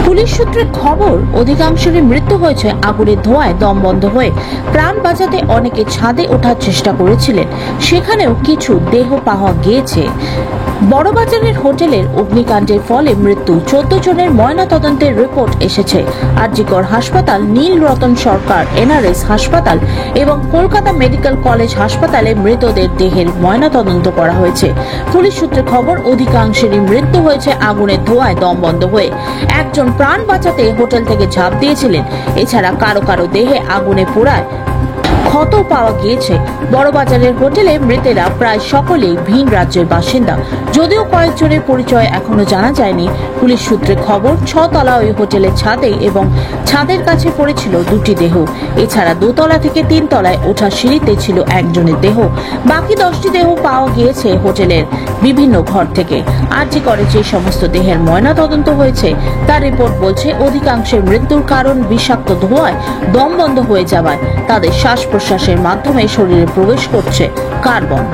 Police সূত্রে খবর, অধিকাংশেরই মৃত্যু হয়েছে আগুনের ধোঁয়ায় দম বন্ধ হয়ে। প্রাণ বাঁচাতে অনেকে ছাদে ওঠার চেষ্টা করেছিলেন, সেখানেও কিছু দেহ পাওয়া গিয়েছে। বড়বাজারের হোটেলের অগ্নিকাণ্ডের ফলে মৃত্যু 14 জনের ময়নাতদন্তের রিপোর্ট এসেছে। আরজিকর হাসপাতাল, নীলরতন সরকার এনআরএস হাসপাতাল এবং কলকাতা মেডিকেল কলেজ হাসপাতালে মৃতদের দেহের ময়নাতদন্ত করা হয়েছে। পুলিশ সূত্রে খবর, অধিকাংশেরই মৃত্যু হয়েছে আগুনের ধোঁয়ায় দম বন্ধ হয়ে। একজন প্রাণ বাঁচাতে হোটেল থেকে ঝাঁপ দিয়েছিলেন। এছাড়া কারো কারো দেহে আগুনে পোড়ায় ক্ষত পাওয়া গিয়েছে। বড়বাজারের হোটেলে মৃতেরা প্রায় সকলেই ভিন রাজ্যের বাসিন্দা, যদিও কয়েকজনের পরিচয় এখনো জানা যায়নি। পুলিশ সূত্রে খবর, 6 তলা ওই হোটেলের ছাদে এবং ছাদের কাছে পড়েছিল 2টি দেহ। এছাড়া 2 তলা থেকে 3 তলায় ওঠা সিঁড়িতে ছিল একজনের দেহ। বাকি 10টি দেহ পাওয়া গিয়েছে হোটেলের বিভিন্ন ঘর থেকে। আরজিকরে যে সমস্ত দেহের ময়নাতদন্ত হয়েছে তার রিপোর্ট বলছে, অধিকাংশের মৃত্যুর কারণ বিষাক্ত ধোঁয়ায় দম বন্ধ হয়ে যাওয়ায় তাদের শ্বাস প্রশ্বাসের মাধ্যমে শরীরে প্রবেশ করছে কার্বন,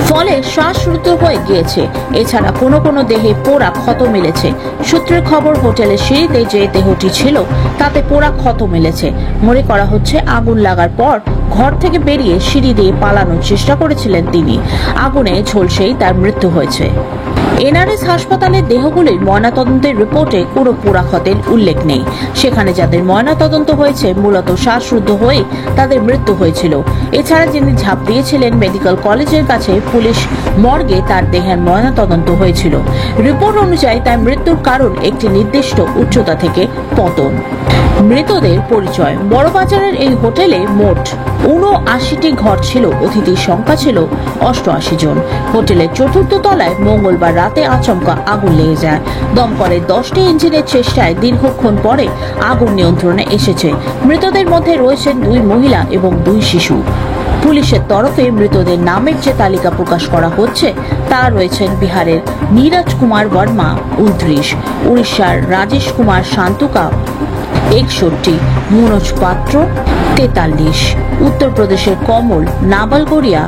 ফলে শ্বাসরুদ্ধ হয়ে গিয়েছে। এছাড়া কোনো কোনো দেহে পোড়া ক্ষত মিলেছে। সূত্রের খবর, হোটেলের সিঁড়িতে যে দেহটি ছিল তাতে পোড়া ক্ষত মিলেছে। মনে করা হচ্ছে আগুন লাগার পর ঘর থেকে বেরিয়ে সিঁড়ি দিয়ে পালানোর চেষ্টা করেছিলেন তিনি। আগুনে ঝলসেই তার মৃত্যু হয়েছে। এনআরএস হাসপাতালের দেহগুলির ময়নাতদন্তের রিপোর্টে কোনো পোড়া ক্ষতের উল্লেখ নেই। সেখানে যাদের ময়নাতদন্ত হয়েছে মূলত শ্বাসরুদ্ধ হয়ে তাদের মৃত্যু হয়েছিল। এছাড়া যিনি ঝাঁপ দিয়েছিলেন মেডিকেল কলেজের কাছে পুলিশ মর্গে তার দেহের ময়নাতদন্ত হয়েছিল। রিপোর্ট অনুযায়ী তার মৃত্যুর কারণ একটি নির্দিষ্ট উচ্চতা থেকে পতন। মৃতদের পরিচয়, বড়বাজারের এই হোটেলে মোট 79টি ঘর ছিল, অতিথির সংখ্যা ছিল 88 জন। হোটেলের 4র্থ তলায় মঙ্গলবার রাতে আচমকা আগুন লেগে যায়। দমকলের 10টি ইঞ্জিনের চেষ্টায় দীর্ঘক্ষণ পরে আগুন নিয়ন্ত্রণে এসেছে। মৃতদের মধ্যে রয়েছেন 2 মহিলা এবং 2 শিশু। পুলিশের তরফে মৃতদের নামের যে তালিকা প্রকাশ করা হচ্ছে তা রয়েছেন বিহারের নীরজ কুমার বর্মা 29, উড়িষ্যার রাজেশ কুমার শান্তুকা 61, মনোজ পাত্র 43, উত্তরপ্রদেশের কমল নাবালগড়িয়া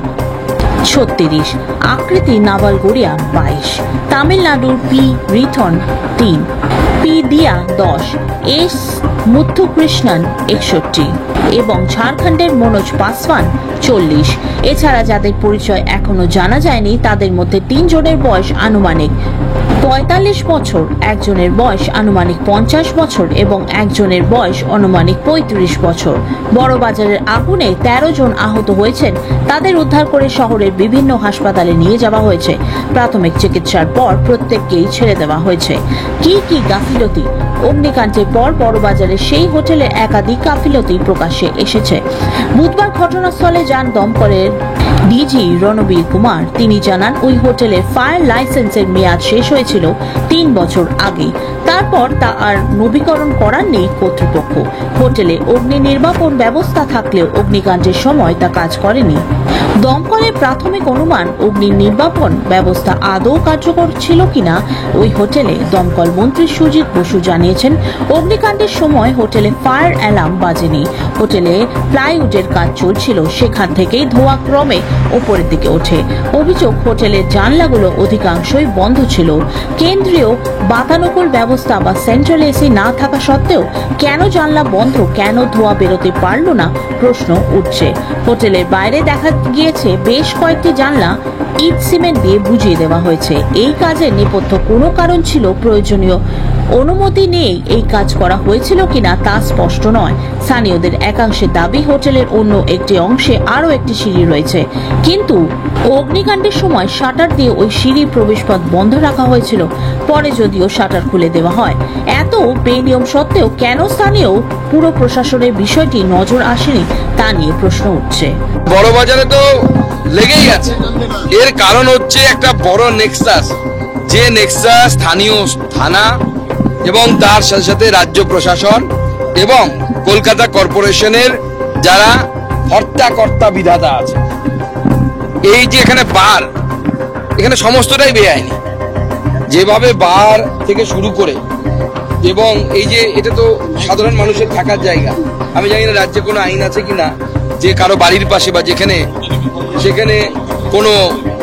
36, আকৃতি নাবালগড়িয়া 22, তামিলনাড়ুর পি রিথন 3, পি দিয়া 10, এস মুথুকৃষ্ণন 61 এবং ঝাড়খণ্ডের মনোজ পাসওয়ান 40। এছাড়া যাদের পরিচয় এখনো জানা যায়নি তাদের মধ্যে 3 জনের বয়স আনুমানিক 45 বছর, একজনের বয়স আনুমানিক 50 বছর এবং একজনের বয়স আনুমানিক 35 বছর। বড়বাজারের আগুনে 13 জন আহত হয়েছেন। তাদের উদ্ধার করে শহরের বিভিন্ন হাসপাতালে নিয়ে যাওয়া হয়েছে। প্রাথমিক চিকিৎসার পর প্রত্যেককেই ছেড়ে দেওয়া হয়েছে। কি গাফিলতি, অগ্নিকাণ্ডের পর বড়বাজারের সেই হোটেলের একাধিক গাফিলতি প্রকাশ্যে এসেছে। বুধবার ঘটনাস্থলে যান দমকলের ডিজি রণবীর কুমার। তিনি জানান, ওই হোটেলের ফায়ার লাইসেন্সের মেয়াদ শেষ হয়েছিল 3 বছর আগে। তারপর তা আর নবীকরণ করাননি কর্তৃপক্ষ। হোটেলে অগ্নি নির্বাপন ব্যবস্থা থাকলেও অগ্নিকাণ্ডের সময় তা কাজ করেনি। দমকলের প্রাথমিক অনুমান, অগ্নি নির্বাপন ব্যবস্থা আদৌ কার্যকর ছিল কিনা ওই হোটেলে। দমকল মন্ত্রী সুজিত বসু জানিয়েছেন, অগ্নিকাণ্ডের সময় হোটেলে ফায়ার অ্যালার্ম বাজেনি। হোটেলে প্লাইউডের কাজ চলছিল, সেখান থেকেই ধোঁয়া ক্রমে ওপরের দিকে ওঠে। অভিযোগ, হোটেলের জানলাগুলো অধিকাংশই বন্ধ ছিল। কেন্দ্রীয় বাতানুকূল ব্যবস্থা বা সেন্ট্রাল এসি না থাকা সত্ত্বেও কেন জানলা বন্ধ, কেন ধোঁয়া বেরোতে পারল না, প্রশ্ন উঠছে। হোটেলের বাইরে দেখা গিয়েছে বেশ কয়েকটি জানলা ইট সিমেন্ট দিয়ে বুঝিয়ে দেওয়া হয়েছে। এই কাজের নেপথ্য কোনো কারণ ছিল, প্রয়োজনীয় অনুমতি নিয়ে এই কাজ করা হয়েছিল কিনা তা স্পষ্ট নয়। স্থানীয়দের একাংশের দাবি, হোটেলের অন্য একটি অংশে আরও একটি সিঁড়ি রয়েছে, কিন্তু অগ্নিকাণ্ডের সময় শাটার দিয়ে ওই সিঁড়ির প্রবেশপথ বন্ধ রাখা হয়েছিল। পরে যদিও শাটার খুলে দেওয়া হয়। এত বেনিয়ম সত্ত্বেও কেন স্থানীয় পুরো প্রশাসনের বিষয়টি নজর আসেনি তা নিয়ে প্রশ্ন উঠছে। বড়বাজারে তো লেগেই আছে। এর কারণ হচ্ছে একটা বড় নেক্সাস, যে নেক্সাস স্থানীয় থানা এবং তার সাথে সাথে রাজ্য প্রশাসন এবং কলকাতা কর্পোরেশনের যারা হর্তাকর্তা বিধাতা আছে। এই যে এখানে বার, এখানে সমস্তটাই বেআইনি। যেভাবে বার থেকে শুরু করে এবং এই যে এটা তো সাধারণ মানুষের থাকার জায়গা। আমি জানি না রাজ্যে কোনো আইন আছে কিনা যে কারো বাড়ির পাশে বা সেখানে কোনো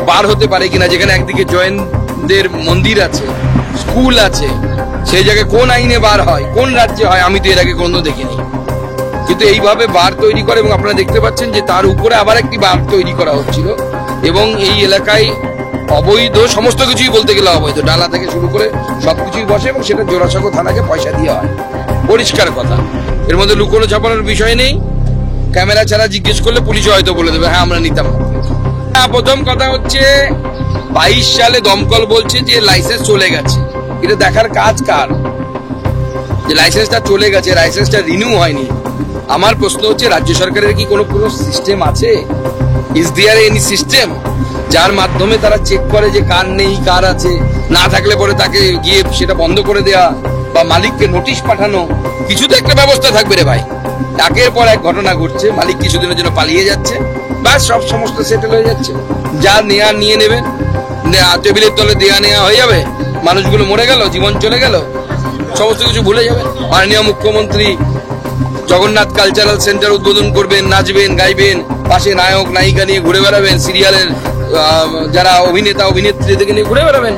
বার হতে পারে কিনা, যেখানে একদিকে জৈনদের মন্দির আছে, স্কুল আছে, সেই জায়গায় কোন আইনে বার হয়, কোন রাজ্যে হয়, আমি তো এর আগে কোনো দেখিনি। কিন্তু এইভাবে বার তৈরি করে, এবং আপনারা দেখতে পাচ্ছেন যে তার উপরে আবার একটি বার তৈরি করা হচ্ছিল, এবং এই এলাকায় অবৈধ সমস্ত কিছুই, বলতে গেলে অবৈধ, ডালা থেকে শুরু করে সবকিছুই বসে, এবং সেটা জোড়াসাঁকো থানাকে পয়সা দিয়ে হয়। পরিষ্কার কথা, এর মধ্যে লুকোনো ছাপানোর বিষয় নেই। ক্যামেরা ছাড়া জিজ্ঞেস করলে পুলিশ হয়তো বলে দেবে হ্যাঁ আমরা নিতাম না। প্রথম কথা হচ্ছে 22 সালে দমকল বলছে যে লাইসেন্স চলে গেছে। এটা দেখার কাজ কার যে লাইসেন্সটা চলে গেছে, লাইসেন্সটা রিনিউ হয়নি? আমার প্রশ্ন হচ্ছে রাজ্য সরকারের কি কোনো সিস্টেম আছে? ইজ দেয়ার এনি সিস্টেম যার মাধ্যমে তারা চেক করে যে কার নেই কার আছে? না থাকলে পরে তাকে গিয়ে সেটা বন্ধ করে দেওয়া বা মালিককে নোটিশ পাঠানো, কিছু তো একটা ব্যবস্থা থাকবে রে ভাই। একের পর এক ঘটনা ঘটছে, মালিক কিছুদিনের জন্য পালিয়ে যাচ্ছে, ব্যাস সব সমস্ত সেটেল হয়ে যাচ্ছে। যা নেয়া নিয়ে নেবেন, টেবিলের তলে দেয়া নেওয়া হয়ে যাবে, মানুষগুলো মরে গেল, জীবন চলে গেল, সমস্ত কিছু ভুলে যাবে। মাননীয় মুখ্যমন্ত্রী জগন্নাথ কালচারাল সেন্টার উদ্বোধন করবেন, নাচবেন গাইবেন, পাশে নায়ক নায়িকা নিয়ে ঘুরে বেড়াবেন, সিরিয়ালের যারা অভিনেতা অভিনেত্রীদেরকে নিয়ে ঘুরে বেড়াবেন।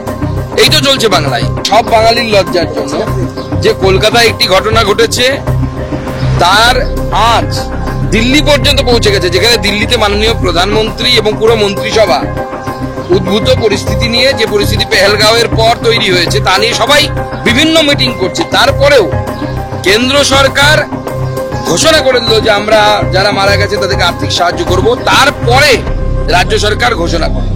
এই তো চলছে বাংলায়। সব বাঙালির লজ্জার জন্য যে কলকাতায় একটি ঘটনা ঘটেছে, তার আজ দিল্লি পর্যন্ত পৌঁছে গেছে, যেখানে দিল্লিতে মাননীয় প্রধানমন্ত্রী এবং পুরো মন্ত্রিসভা উদ্ভূত পরিস্থিতি নিয়ে, যে পরিস্থিতি পেহেলগাঁওয়ের পর তৈরি হয়েছে তা নিয়ে সবাই বিভিন্ন মিটিং করছে। তারপরেও কেন্দ্র সরকার ঘোষণা করে দিল যে আমরা যারা মারা গেছে তাদেরকে আর্থিক সাহায্য করব। তারপরে রাজ্য সরকার ঘোষণা করে